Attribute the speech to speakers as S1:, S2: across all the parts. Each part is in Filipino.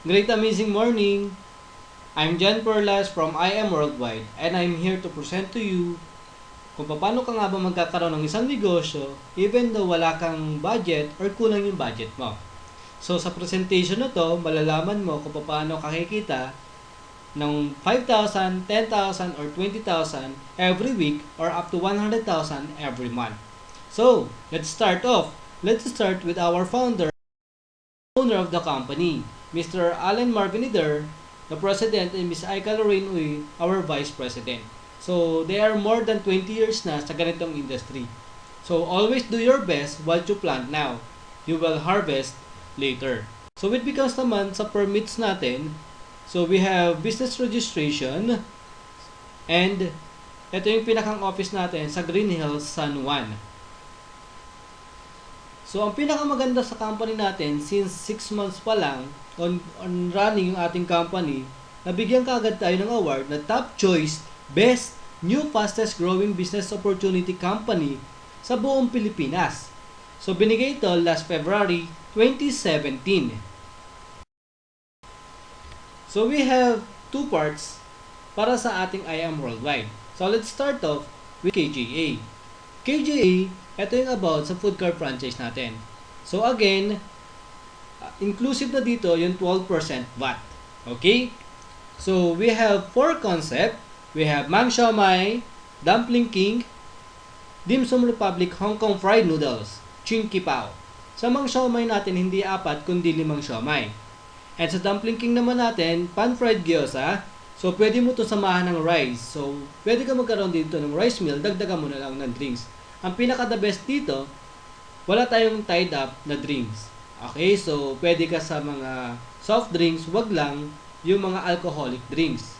S1: Great amazing morning! I'm John Perlas from IM Worldwide and I'm here to present to you kung paano ka nga ba magkakaroon ng isang negosyo even though wala kang budget or kulang yung budget mo. So sa presentation na to, malalaman mo kung paano kakikita ng 5,000, 10,000 or 20,000 every week or up to 100,000 every month. So, let's start off. Let's start with our owner of the company, Mr. Allen Marvinider, the president, and Ms. Aika Lorraine Uy, our vice president. So, they are more than 20 years na sa ganitong industry. So, always do your best what you plant now. You will harvest later. So, it becomes naman sa permits natin. So, we have business registration and ito yung pinakang office natin sa Green Hills, San Juan. So, ang pinakamaganda sa company natin, since 6 months pa lang on running yung ating company, nabigyan kaagad tayo ng award na Top Choice Best New Fastest Growing Business Opportunity Company sa buong Pilipinas. So, binigay ito last February 2017. So, we have two parts para sa ating IM Worldwide. So, let's start off with KJA. KJA, ito yung about sa food car franchise natin. So again, inclusive na dito yung 12% VAT. Okay? So we have 4 concept. We have Mang Siomai, Dumpling King, Dim Sum Republic Hong Kong Fried Noodles, Chinky Pao. Sa Mang Siomai natin, hindi 4 kundi 5 siomai. And sa Dumpling King naman natin, pan-fried gyoza. So pwede mo to samahan ng rice. So pwede ka magkaroon dito ng rice meal, dagdagan mo na lang ng drinks. Ang pinaka-the best dito, wala tayong tied up na drinks. Okay, so pwede ka sa mga soft drinks, wag lang yung mga alcoholic drinks.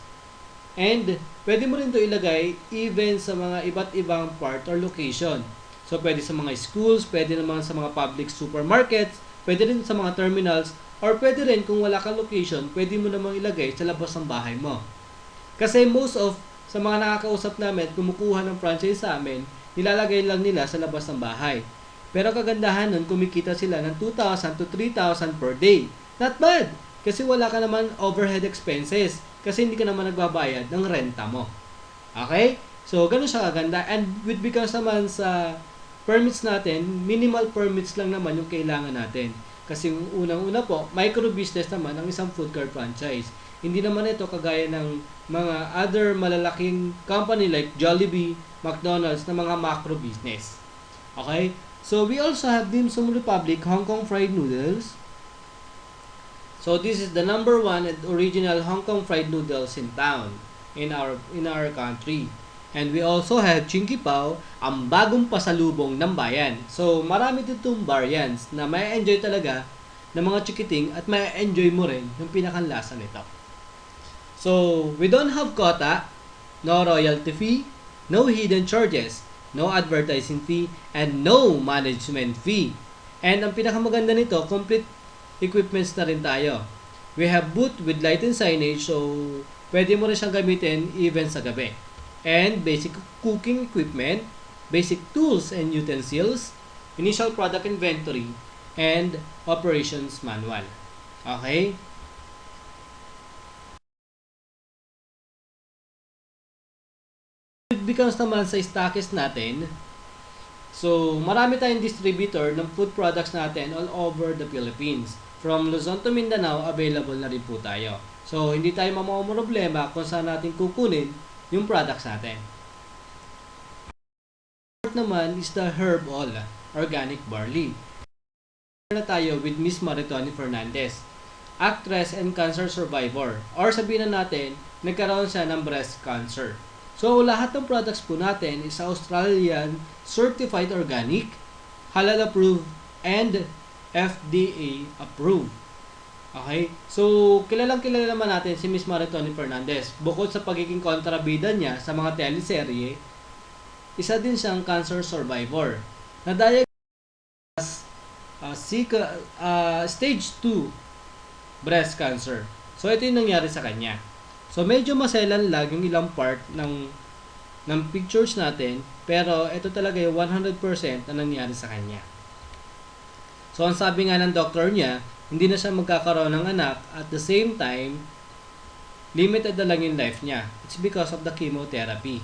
S1: And pwede mo rin to ilagay even sa mga iba't ibang part or location. So pwede sa mga schools, pwede naman sa mga public supermarkets, pwede rin sa mga terminals, or pwede rin kung wala kang location, pwede mo namang ilagay sa labas ng bahay mo. Kasi most of sa mga nakakausap namin, kumukuha ng franchise sa amin, nilalagay lang nila sa labas ng bahay. Pero kagandahan nun, kumikita sila ng 2,000 to 3,000 per day. Not bad! Kasi wala ka naman overhead expenses. Kasi hindi ka naman nagbabayad ng renta mo. Okay? So, ganun siya kaganda. And with because naman sa permits natin, minimal permits lang naman yung kailangan natin. Kasi unang-una po, micro business naman ang isang food cart franchise. Hindi naman ito kagaya ng mga other malalaking company like Jollibee, McDonald's na mga macro business. Okay? So, we also have Dim Sum Republic Hong Kong Fried Noodles. So, this is the number 1 and original Hong Kong Fried Noodles in town in our country. And we also have Chinky Pao, ang bagong pasalubong ng bayan. So, marami ditong variants na may enjoy talaga ng mga chikiting at may enjoy mo rin yung pinakanlasa nito. So, we don't have quota, no royalty fee, no hidden charges, no advertising fee, and no management fee. And ang pinakamaganda nito, complete equipments na rin tayo. We have booth with light and signage, so pwede mo rin siyang gamitin even sa gabi. And basic cooking equipment, basic tools and utensils, initial product inventory, and operations manual. Okay? It becomes naman sa stockist natin, so marami tayong distributor ng food products natin all over the Philippines. From Luzon to Mindanao, available na rin po tayo. So, hindi tayo problema kung saan natin kukunin yung products natin. Naman is the Herb All Organic Barley. Na tayo with Miss Maritoni Fernandez, actress and cancer survivor. Or sabihin na natin, nagkaroon siya ng breast cancer. So, lahat ng products po natin is Australian Certified Organic, Halal Approved, and FDA Approved. Okay? So, kilala naman natin si Miss Maritoni Fernandez. Bukod sa pagiging kontrabida niya sa mga teleserye, isa din siyang cancer survivor. Na-diagnose stage 2 breast cancer. So, ito yung nangyari sa kanya. So, medyo maselan lang yung ilang part ng pictures natin, pero ito talaga yung 100% na nangyari sa kanya. So, ang sabi nga ng doktor niya, hindi na siya magkakaroon ng anak. At the same time, limited na lang yung life niya. It's because of the chemotherapy.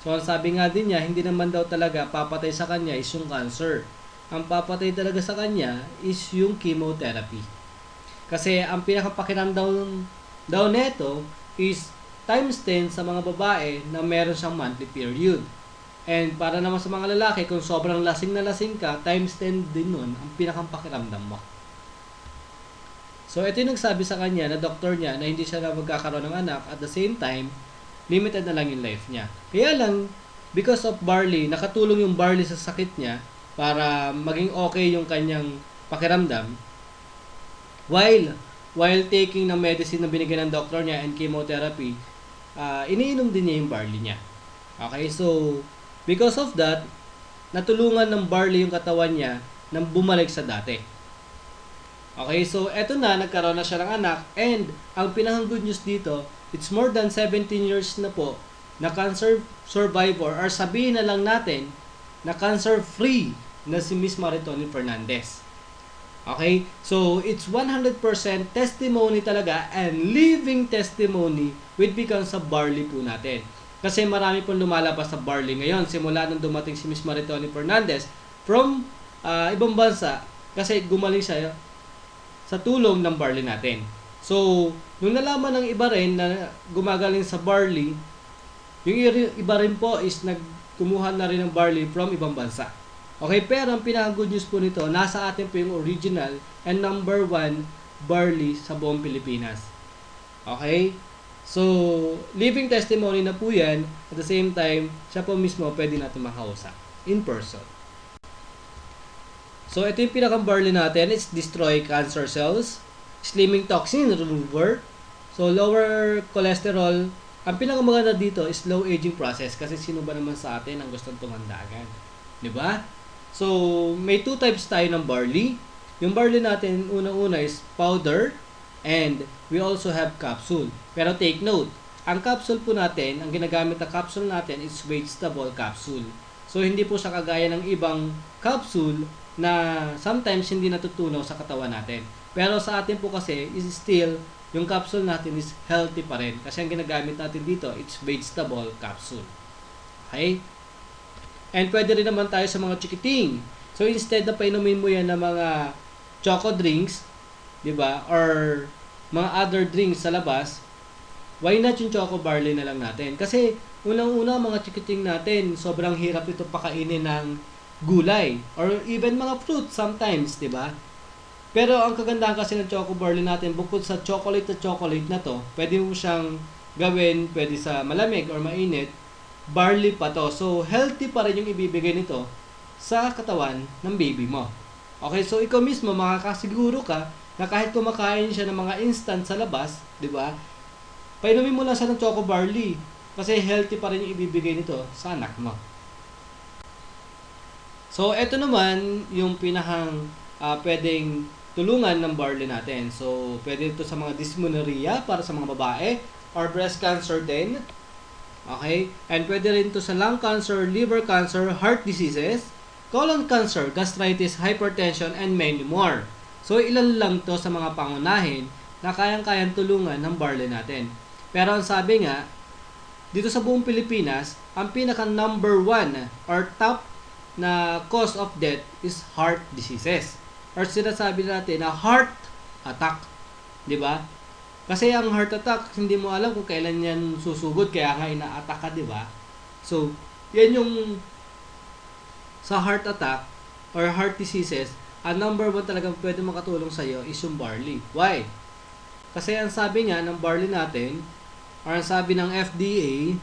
S1: So, ang sabi nga din niya, hindi naman daw talaga papatay sa kanya is yung cancer. Ang papatay talaga sa kanya is yung chemotherapy. Kasi ang pinakapakiramdam daw neto is times 10 sa mga babae na meron siyang monthly period. And para naman sa mga lalaki, kung sobrang lasing na lasing ka, times 10 din nun ang pinakapakiramdam mo. So, ito yung nagsabi sa kanya na doktor niya na hindi siya na magkakaroon ng anak. At the same time, limited na lang yung life niya. Kaya lang, because of barley, nakatulong yung barley sa sakit niya para maging okay yung kanyang pakiramdam. While taking ng medicine na binigyan ng doktor niya and chemotherapy, iniinom din niya yung barley niya. Okay, so, because of that, natulungan ng barley yung katawan niya nang bumalik sa dati. Okay, so eto na, nagkaroon na siya ng anak, and ang pinakang good news dito, it's more than 17 years na po na cancer survivor, or sabihin na lang natin na cancer-free na si Miss Maritoni Fernandez. Okay, so it's 100% testimony talaga and living testimony with becomes sa barley po natin. Kasi marami pong lumalabas sa barley ngayon simula nung dumating si Miss Maritoni Fernandez from ibang bansa kasi gumaling siya sa tulong ng barley natin. So, nung nalaman ng iba rin na gumagaling sa barley, yung iba rin po is kumuha na rin ng barley from ibang bansa. Okay, pero ang pinaka-good news po nito, nasa atin po yung original and number 1 barley sa buong Pilipinas. Okay? So, living testimony na po yan. At the same time, siya po mismo pwede natin makausap in person. So, ito yung pinaka-barley natin. It's destroy cancer cells, slimming toxin remover, so lower cholesterol. Ang pinakamaganda dito is slow aging process kasi sino ba naman sa atin ang gustong tumanda agad? 'Di ba? So, may 2 types tayo ng barley. Yung barley natin, unang-una is powder and we also have capsule. Pero take note, ang capsule po natin, ang ginagamit na capsule natin is vegetable capsule. So, hindi po siya kagaya ng ibang capsule na sometimes hindi natutunaw sa katawan natin. Pero sa atin po kasi is still, yung capsule natin is healthy pa rin. Kasi ang ginagamit natin dito, it's vegetable capsule. Okay? And pwede rin naman tayo sa mga chikiting. So instead na painumin mo yan ng mga choco drinks, 'di ba? Or mga other drinks sa labas, why not yung choco barley na lang natin? Kasi unang-una mga chikiting natin, sobrang hirap ito pakainin ng gulay or even mga fruit sometimes, 'di ba? Pero ang kagandahan kasi ng choco barley natin, bukod sa chocolate na to, pwede mo siyang gawin, pwede sa malamig or mainit, barley pa to. So, healthy pa rin yung ibibigay nito sa katawan ng baby mo. Okay, so ikaw mismo makakasiguro ka na kahit kumakain siya ng mga instant sa labas, di ba? Painumin mo lang siya ng choco barley kasi healthy pa rin yung ibibigay nito sa anak mo. So, eto naman yung pinahang pwedeng tulungan ng barley natin. So, pwede ito sa mga dysmenorrhea para sa mga babae or breast cancer din. Okay? And pwede rin ito sa lung cancer, liver cancer, heart diseases, colon cancer, gastritis, hypertension, and many more. So, ilan lang to sa mga pangunahin na kayang-kayang tulungan ng barley natin. Pero ang sabi nga, dito sa buong Pilipinas, ang pinaka number 1 or top na cause of death is heart diseases. Or sinasabi natin na heart attack. Di ba? Kasi ang heart attack, hindi mo alam kung kailan yan susugod, kaya nga ina-attack ka, di ba? So, yan yung sa heart attack or heart diseases, ang number 1 talagang pwede makatulong sa iyo is yung barley. Why? Kasi ang sabi nga ng barley natin, or ang sabi ng FDA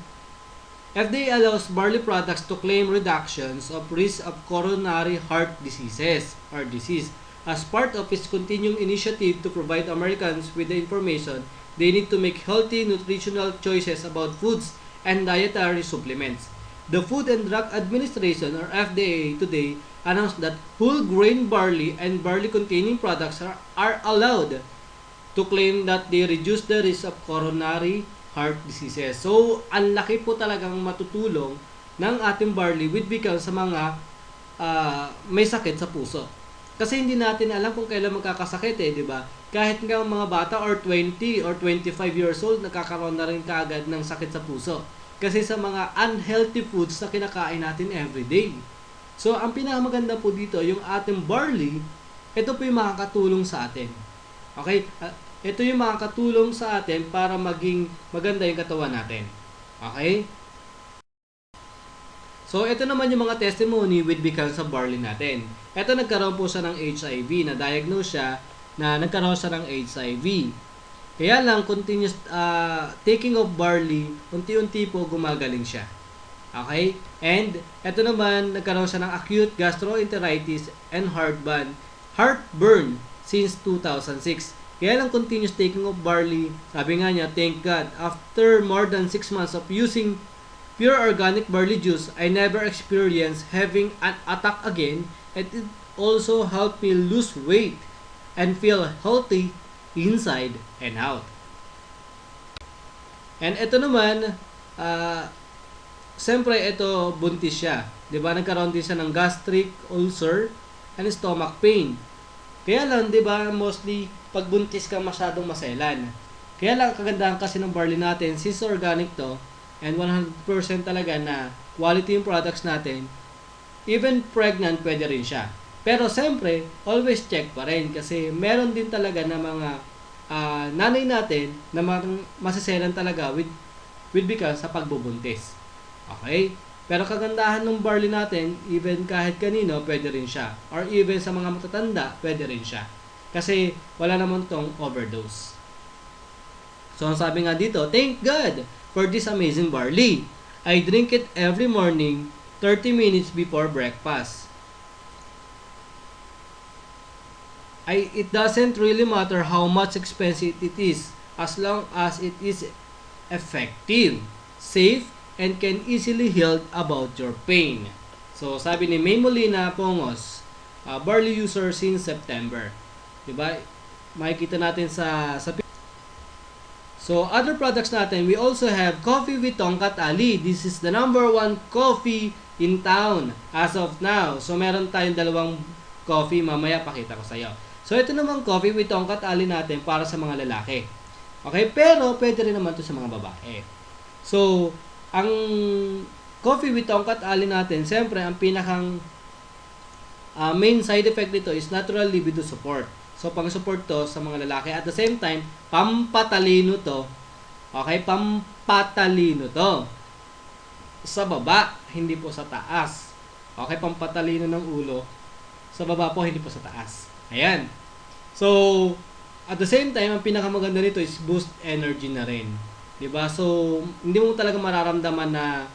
S1: allows barley products to claim reductions of risk of coronary heart diseases or disease as part of its continuing initiative to provide Americans with the information they need to make healthy nutritional choices about foods and dietary supplements. The Food and Drug Administration or FDA today announced that whole grain barley and barley containing products are allowed to claim that they reduce the risk of coronary heart diseases. So, ang laki po talagang matutulong ng ating barley with becomes sa mga may sakit sa puso. Kasi hindi natin alam kung kailan magkakasakit di ba? Kahit nga mga bata or 20 or 25 years old, nakakaroon na rin kaagad ng sakit sa puso. Kasi sa mga unhealthy foods na kinakain natin everyday. So, ang pinakamaganda po dito, yung ating barley, ito po yung makakatulong sa atin. Okay? Ito yung makakatulong sa atin para maging maganda yung katawan natin. Okay? So, ito naman yung mga testimony with because of barley natin. Ito, nagkaroon po siya ng HIV, na-diagnose siya na nagkaroon siya ng HIV. Kaya lang, continuous taking of barley, unti-unti po gumagaling siya. Okay? And, ito naman, nagkaroon siya ng acute gastroenteritis and heartburn since 2006. Kaya lang, continuous taking of barley, sabi nga niya, thank God, after more than 6 months of using pure organic barley juice, I never experienced having an attack again, and it also helped me lose weight and feel healthy inside and out. And ito naman, siyempre ito buntis siya. 'Di ba? Nagkaroon din siya ng gastric ulcer and stomach pain. Kaya lang, 'di ba, mostly pag buntis ka masyadong maselan. Kaya lang kagandahan kasi ng barley natin, since organic to, and 100% talaga na quality yung products natin, even pregnant pwede rin siya. Pero siyempre, always check pa rin kasi meron din talaga na mga nanay natin na masiselan talaga with because sa pagbubuntis. Okay? Pero kagandahan ng barley natin, even kahit kanino, pwede rin siya. Or even sa mga matatanda, pwede rin siya. Kasi wala naman tong overdose. So, ang sabi nga dito, thank God for this amazing barley. I drink it every morning, 30 minutes before breakfast. It doesn't really matter how much expensive it is, as long as it is effective, safe, and can easily heal about your pain. So, sabi ni May Molina Pongos, barley user since September. Diba? Makikita natin sa So, other products natin, we also have coffee with Tongkat Ali. This is the number 1 coffee in town as of now. So, meron tayong dalawang coffee. Mamaya, pakita ko sa iyo. So, ito naman coffee with Tongkat Ali natin para sa mga lalaki. Okay? Pero, pwede rin naman ito sa mga babae. So, ang coffee with Tongkat Ali natin, siyempre, ang pinakang main side effect nito is natural libido support. So, pang-support to sa mga lalaki. At the same time, pampatalino to. Okay? Pampatalino to. Sa baba, hindi po sa taas. Okay? Pampatalino ng ulo. Sa baba po, hindi po sa taas. Ayan. So, at the same time, ang pinakamaganda nito is boost energy na rin. Diba? So, hindi mo talaga mararamdaman na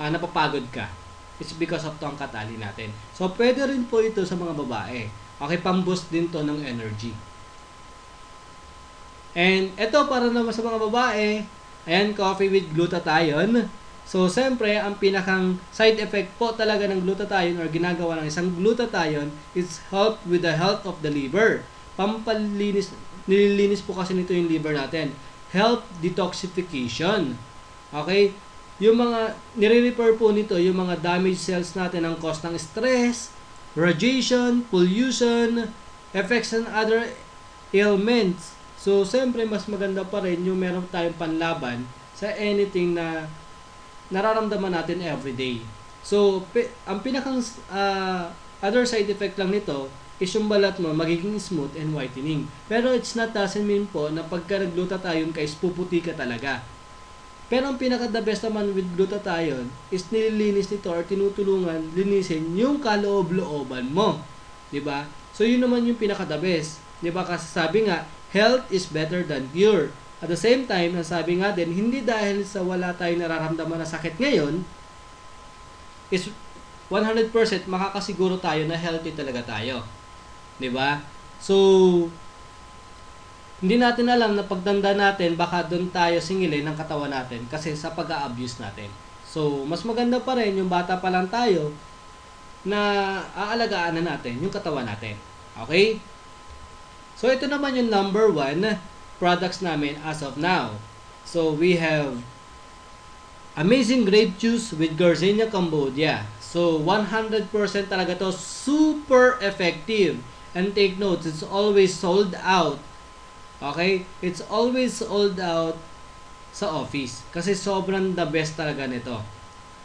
S1: napapagod ka. It's because of Tongkat Ali natin. So, pwede rin po ito sa mga babae. Okay, pang-boost din to ng energy. And ito para naman sa mga babae, ayan, coffee with glutathione. So, siyempre, ang pinakang side effect po talaga ng glutathione or ginagawa ng isang glutathione is help with the health of the liver. Pampalinis, nililinis po kasi nito yung liver natin. Help detoxification. Okay? Yung mga, nire-repair po nito yung mga damaged cells natin ang cause ng stress, radiation, pollution, effects and other ailments. So, siyempre, mas maganda pa rin yung meron tayong panlaban sa anything na nararamdaman natin everyday. So, ang pinakang other side effect lang nito is yung balat mo magiging smooth and whitening. Pero it's not doesn't mean po na pagka nag-glutathione ka is puputi ka talaga. Pero ang pinaka-the best naman with glutathione is nililinis nito or tinutulungan linisin yung kaloob-looban mo. 'Di ba? So yun naman yung pinaka-the best. 'Di ba? Kasi sabi nga, health is better than cure. At the same time, sabi nga din, hindi dahil sa wala tayong nararamdaman na sakit ngayon, is 100% makakasiguro tayo na healthy talaga tayo. 'Di ba? So, hindi natin alam na pagtanda natin, baka doon tayo singilin ng katawan natin kasi sa pag-a-abuse natin. So, mas maganda pa rin yung bata pa lang tayo na aalagaan na natin yung katawan natin. Okay? So, ito naman yung number 1 products namin as of now. So, we have Amazing Grape Juice with Garcinia Cambodia. So, 100% talaga to. Super effective. And take notes, it's always sold out. Okay? It's always sold out sa office. Kasi sobrang the best talaga nito.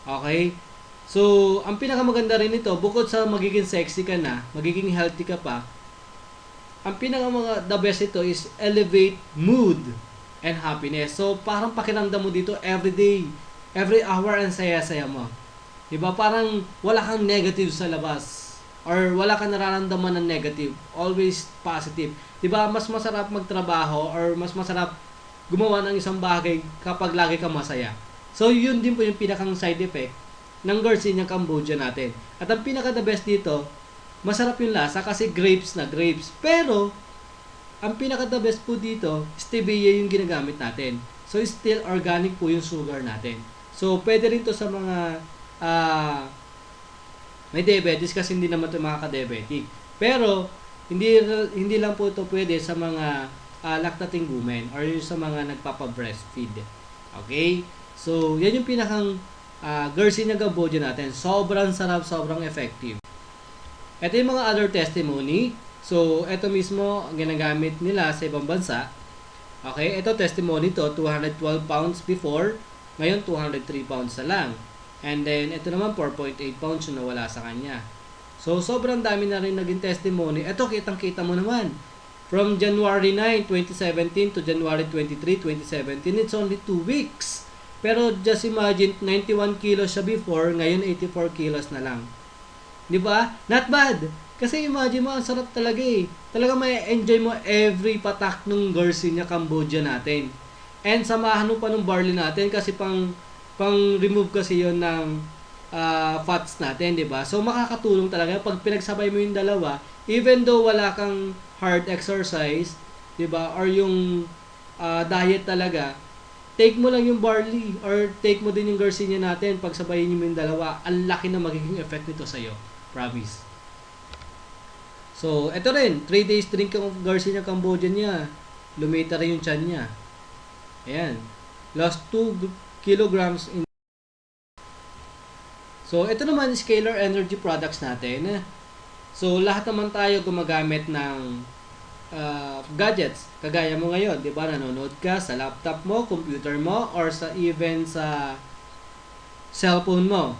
S1: Okay? So, ang pinakamaganda rin nito, bukod sa magiging sexy ka na, magiging healthy ka pa, ang the best ito is elevate mood and happiness. So, parang pakiramdam mo dito every day, every hour, ang saya-saya mo. Diba? Parang wala kang negative sa labas. Or wala kang nararamdaman ng negative. Always positive. Diba? Mas masarap magtrabaho or mas masarap gumawa ng isang bagay kapag lagi kang masaya. So, yun din po yung pinakang side effect ng Garcinia Cambogia natin. At ang pinaka-the best dito, masarap yung lasa kasi grapes na grapes. Pero, ang pinaka-the best po dito, stevia yung ginagamit natin. So, still organic po yung sugar natin. So, pwede rin to sa mga may diabetes kasi hindi naman ito makaka-diabetic. Pero, hindi lang po ito pwede sa mga lactating women or yung sa mga nagpapa-breastfeed. Okay? So, yan yung pinakang Garcinia Cambogia natin. Sobrang sarap, sobrang effective. Ito yung mga other testimony. So, ito mismo ang ginagamit nila sa ibang bansa. Okay? Ito testimony to, 212 pounds before. Ngayon, 203 pounds na lang. And then, ito naman, 4.8 pounds yung nawala sa kanya. So, sobrang dami na rin naging testimony. Ito, kitang-kita mo naman. From January 9, 2017 to January 23, 2017, it's only 2 weeks. Pero just imagine, 91 kilos siya before, ngayon 84 kilos na lang. Di ba? Not bad. Kasi imagine mo, ang sarap talaga eh. Talaga may enjoy mo every patak ng Garcinia Cambogia natin. And samahan mo pa ng barley natin kasi pang remove kasi yon ng fats natin, di ba? So makakatulong talaga pag pinagsabay mo yung dalawa, even though wala kang hard exercise, di ba? Or yung diet talaga, take mo lang yung barley or take mo din yung Garcinia natin, pagsabayin mo yung dalawa, ang laki na magiging effect nito sa'yo. Promise. So, eto rin, 3 days drink ng Garcinia Cambogia niya. Lumita rin yung tiyan niya. Ayan. Lost 2 kilograms in. So, ito naman scalar energy products natin. So, lahat naman tayo gumagamit ng gadgets. Kagaya mo ngayon, di ba? Nanonood ka sa laptop mo, computer mo, or even sa cellphone mo.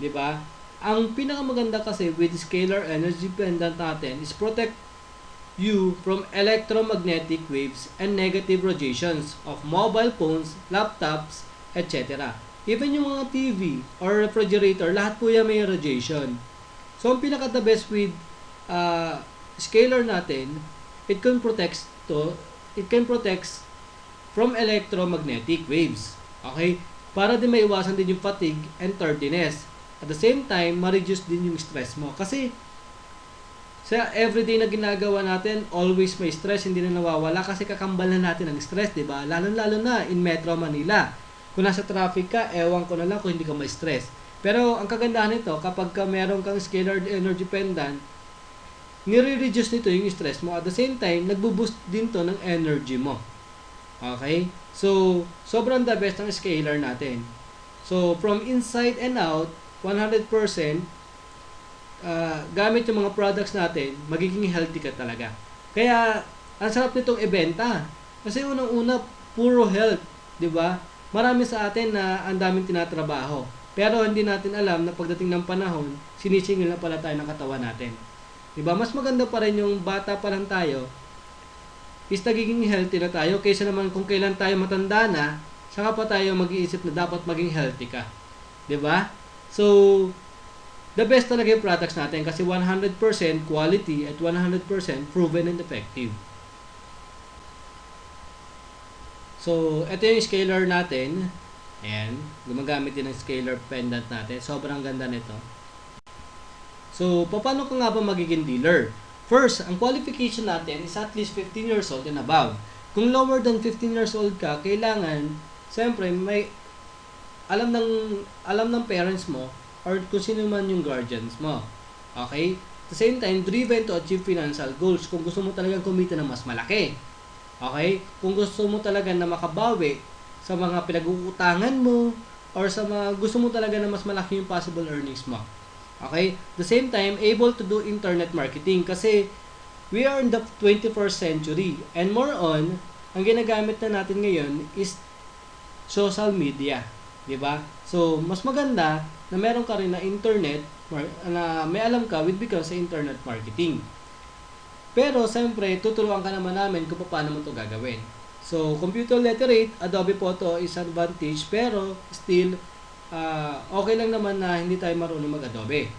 S1: Di ba? Ang pinakamaganda kasi with scalar energy pendant natin is protect you from electromagnetic waves and negative radiations of mobile phones, laptops, etc. Even yung mga TV or refrigerator, lahat po yan may radiation. So, ang pinaka-the best with scalar natin, it can protect from electromagnetic waves. Okay? Para din maiwasan din yung fatigue and tardiness. At the same time, ma-reduce din yung stress mo. Kasi, sa everyday na ginagawa natin, always may stress, hindi na nawawala kasi kakambal na natin ang stress, di ba? Lalo-lalo na in Metro Manila. Kung nasa traffic ka, ewan ko na lang kung hindi ka ma-stress. Pero, ang kagandahan nito, kapag meron kang scalar energy pendant, nire-reduce nito yung stress mo. At the same time, nagbo-boost din to ng energy mo. Okay? So, sobrang the best ang scalar natin. So, from inside and out, 100%, gamit yung mga products natin, magiging healthy ka talaga. Kaya, ang sarap nitong ibenta. Kasi unang-una, puro health. Di ba? Marami sa atin na ang daming tinatrabaho. Pero hindi natin alam na pagdating ng panahon, sinisingil na pala tayo ng katawan natin. Di ba? Mas maganda pa rin yung bata pa lang tayo, is nagiging healthy na tayo, kaysa naman kung kailan tayo matanda na, saka pa tayo mag-iisip na dapat maging healthy ka. Di ba? So, the best talaga yung products natin kasi 100% quality at 100% proven and effective. So, ito yung scalar natin. Ayan. Gumagamit din ng scalar pendant natin. Sobrang ganda nito. So, paano ka nga ba magiging dealer? First, ang qualification natin is at least 15 years old and above. Kung lower than 15 years old ka, kailangan, siyempre, may alam ng parents mo or kung sino man yung guardians mo. Okay? At the same time, driven to achieve financial goals. Kung gusto mo talagang kumita ng mas malaki. Okay? Kung gusto mo talaga na makabawi sa mga pinag-uutangan mo or sa mga gusto mo talaga na mas malaki yung possible earnings mo. Okay? The same time, able to do internet marketing kasi we are in the 21st century and more on, ang ginagamit na natin ngayon is social media. 'Di ba? So, mas maganda na meron ka rin na internet, na may alam ka with regards sa internet marketing. Pero, siyempre, tuturuan ka naman namin kung paano mo ito gagawin. So, computer literate, Adobe Photo is advantage, pero still, okay lang naman na hindi tayo marunong mag-Adobe.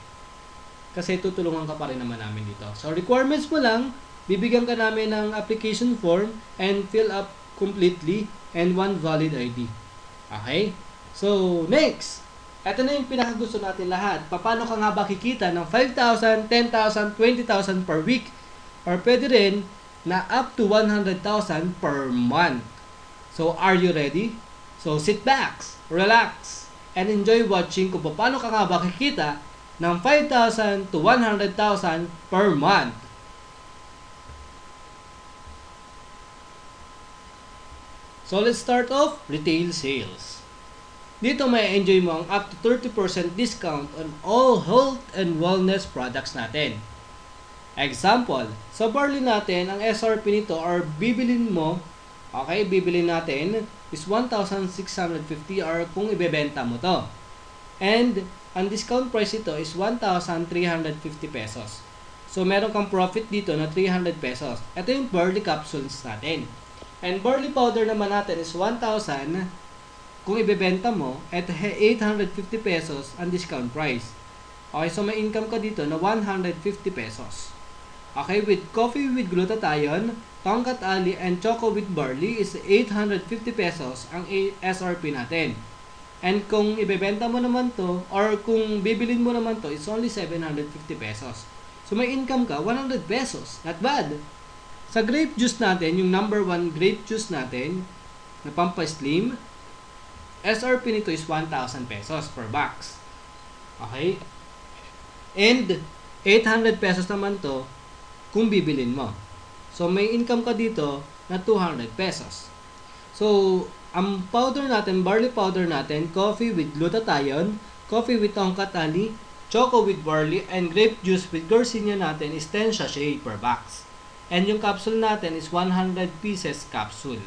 S1: Kasi tutulungan ka pa rin naman namin dito. So, requirements mo lang, bibigyan ka namin ng application form and fill up completely and one valid ID. Okay? So, next! Ito na yung pinakagusto natin lahat. Paano ka nga ba kikita ng 5,000, 10,000, 20,000 per week? Or pwede rin na up to 100,000 per month. So, are you ready? So, sit back, relax, and enjoy watching kung paano ka nga ba kikita ng 5,000 to 100,000 per month. So, let's start off retail sales. Dito may enjoy mo ang up to 30% discount on all health and wellness products natin. Example, sa barley natin, ang SRP nito or bibilin mo, okay, bibilin natin is 1,650 or kung ibebenta mo to. And, ang discount price ito is 1,350 pesos. So, meron kang profit dito na 300 pesos. Ito yung barley capsules natin. And barley powder naman natin is 1,000. Kung ibebenta mo, at 850 pesos ang discount price. Okay, so may income ka dito na 150 pesos. Okay, with coffee with glutathione, tongkat ali, and choco with barley is 850 pesos ang SRP natin. And kung ibebenta mo naman to, or kung bibilin mo naman to, it's only 750 pesos. So may income ka, 100 pesos. Not bad. Sa grape juice natin, yung number 1 grape juice natin, na Pampaslim, SRP nito is 1,000 pesos per box. Okay? And 800 pesos naman to kung bibilin mo. So may income ka dito na 200 pesos. So ang powder natin, barley powder natin, coffee with glutathione, coffee with tongkat ali, choco with barley, and grape juice with Garcinia natin is 10 sachet per box. And yung capsule natin is 100 pieces capsule.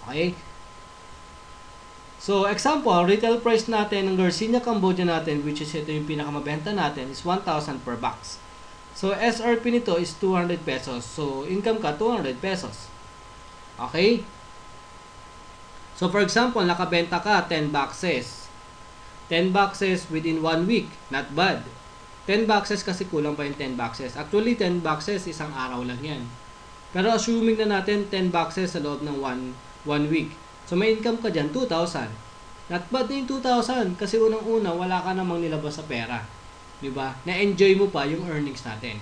S1: Okay? So, example, retail price natin ng Garcinia Cambodia natin, which is ito yung pinakamabenta natin, is 1,000 per box. So, SRP nito is 200 pesos. So, income ka 200 pesos. Okay? So, for example, nakabenta ka 10 boxes. 10 boxes within 1 week. Not bad. 10 boxes kasi kulang pa yung 10 boxes. Actually, 10 boxes, isang araw lang yan. Pero assuming na natin 10 boxes sa loob ng 1 week. So, may income ka dyan, 2,000. Not bad na yung 2,000 kasi unang-una, wala ka namang nilabas sa pera. Diba? Na-enjoy mo pa yung earnings natin.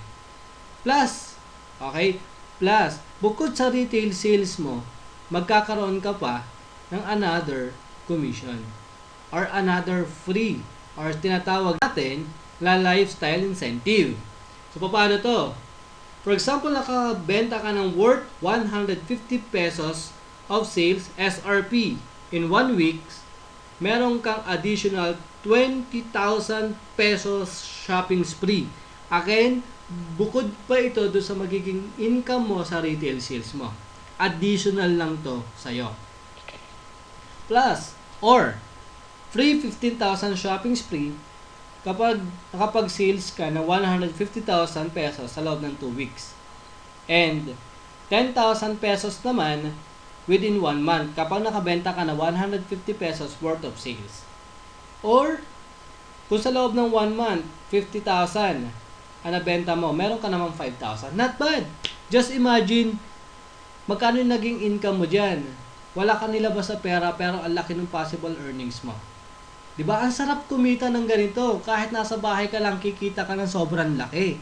S1: Plus, okay? Plus, bukod sa retail sales mo, magkakaroon ka pa ng another commission or another free or tinatawag natin na lifestyle incentive. So, paano to? For example, nakabenta ka ng worth 150 pesos of sales SRP in 1 week, meron kang additional 20,000 pesos shopping spree. Again, bukod pa ito doon sa magiging income mo sa retail sales mo. Additional lang to sa'yo. Plus, or free 15,000 shopping spree kapag nakapag-sales ka ng 150,000 pesos sa loob ng 2 weeks. And 10,000 pesos naman within 1 month kapag nakabenta ka na 150 pesos worth of sales. Or, kung sa loob ng 1 month, 50,000 ang nabenta mo, meron ka namang 5,000. Not bad! Just imagine, magkano yung naging income mo dyan? Wala kang nilabas sa pera, pero ang laki ng possible earnings mo. Diba? Ang sarap kumita ng ganito. Kahit nasa bahay ka lang, kikita ka ng sobrang laki.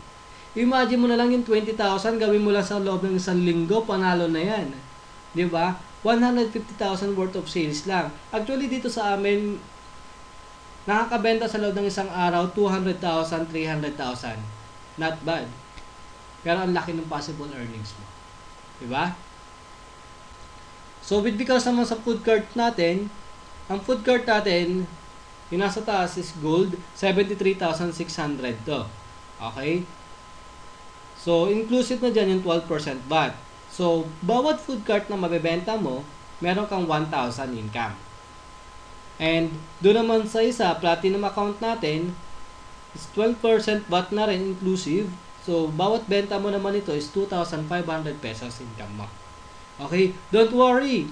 S1: Imagine mo na lang yung 20,000, gawin mo lang sa loob ng 1 linggo, panalo na yan. Diba? 150,000 worth of sales lang. Actually, dito sa amin, nakakabenta sa loob ng isang araw, 200,000, 300,000. Not bad. Pero ang laki ng possible earnings mo. Diba? So, with because naman sa food cart natin, ang food cart natin, Yung nasa taas is gold, 73,600 to. Okay? So, inclusive na dyan yung 12% VAT. So, bawat food cart na mabebenta mo, meron kang 1,000 income. And doon naman sa isa, platinum account natin, is 12% VAT na rin inclusive. So, bawat benta mo naman ito is 2,500 pesos income mo. Okay? Don't worry.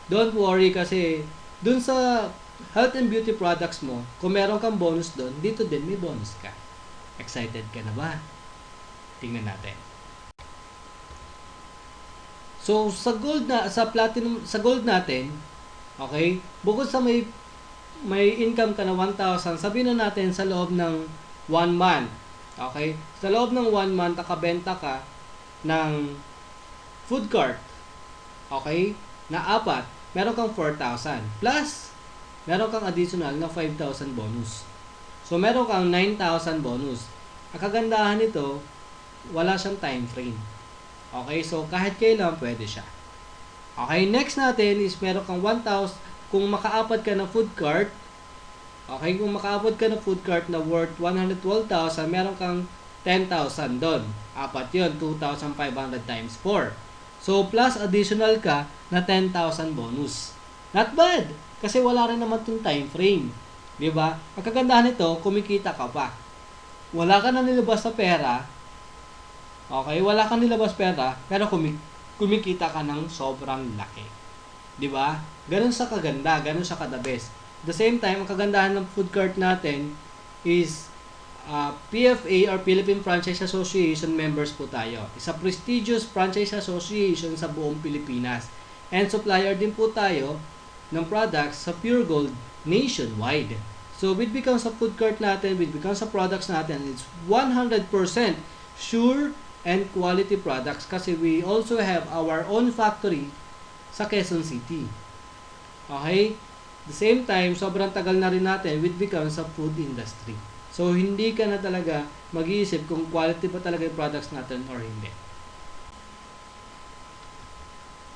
S1: Don't worry kasi doon sa health and beauty products mo, kung meron kang bonus doon, dito din may bonus ka. Excited ka na ba? Tingnan natin. So, sa platinum, sa gold natin, okay, bukod sa may income ka na 1,000, sabihin na natin sa loob ng 1 month. Okay? Sa loob ng 1 month, nakabenta ka ng food cart. Okay? Na 4, meron kang 4,000. Plus, meron kang additional na 5,000 bonus. So, meron kang 9,000 bonus. Ang kagandahan nito, wala siyang time frame. Okay? So, kahit kailan, pwede siya. Okay? Next natin is meron kang 1,000. Kung makaapat ka na food cart, okay? Kung makaapat ka na food cart na worth 112,000, meron kang 10,000 doon. Apat yun, 2,500 times 4. So, plus additional ka na 10,000 bonus. Not bad! Kasi wala rin naman itong time frame. Diba? Ang kagandahan nito, kumikita ka pa. Wala ka na nilabas sa pera. Okay? Wala kang nilabas pera, pero kumikita ka ng sobrang laki. Diba? Ganun sa kaganda, ganun sa the best. At the same time, ang kagandahan ng food cart natin is PFA or Philippine Franchise Association members po tayo. Isa prestigious franchise association sa buong Pilipinas. And supplier din po tayo ng products sa Pure Gold nationwide. So, with becomes sa food cart natin, with becomes sa products natin, it's 100% sure and quality products kasi we also have our own factory sa Quezon City. Okay? The same time, sobrang tagal na rin natin with becomes sa food industry. So, hindi ka na talaga mag-iisip kung quality pa talaga yung products natin or hindi.